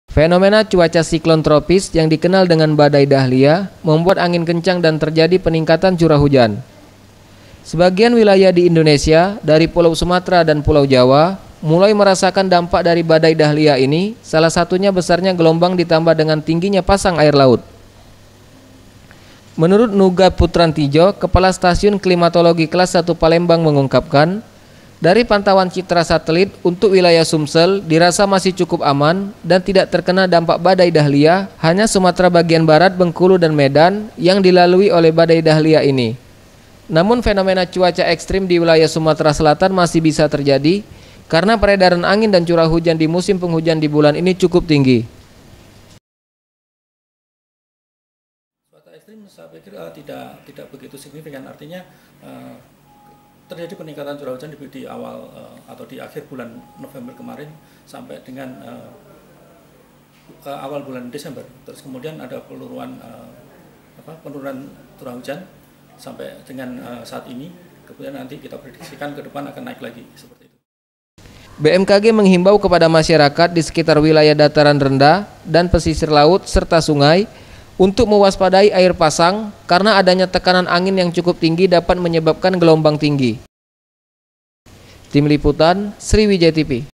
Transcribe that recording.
Fenomena cuaca siklon tropis yang dikenal dengan badai dahlia membuat angin kencang dan terjadi peningkatan curah hujan. Sebagian wilayah di Indonesia, dari Pulau Sumatera dan Pulau Jawa, mulai merasakan dampak dari badai dahlia ini, salah satunya besarnya gelombang ditambah dengan tingginya pasang air laut. Menurut Nuga Putrantijo, Kepala Stasiun Klimatologi Kelas 1 Palembang mengungkapkan, dari pantauan citra satelit untuk wilayah Sumsel dirasa masih cukup aman dan tidak terkena dampak badai dahlia, hanya Sumatera bagian barat, Bengkulu dan Medan yang dilalui oleh badai dahlia ini. Namun fenomena cuaca ekstrim di wilayah Sumatera Selatan masih bisa terjadi karena peredaran angin dan curah hujan di musim penghujan di bulan ini cukup tinggi. Cuaca ekstrim saya pikir tidak begitu signifikan, artinya terjadi peningkatan curah hujan di awal atau di akhir bulan November kemarin sampai dengan awal bulan Desember. Terus kemudian ada penurunan curah hujan sampai dengan saat ini. Kemudian nanti kita prediksikan ke depan akan naik lagi seperti itu. BMKG menghimbau kepada masyarakat di sekitar wilayah dataran rendah dan pesisir laut serta sungai untuk mewaspadai air pasang karena adanya tekanan angin yang cukup tinggi dapat menyebabkan gelombang tinggi. Tim Liputan, Sriwijaya TV.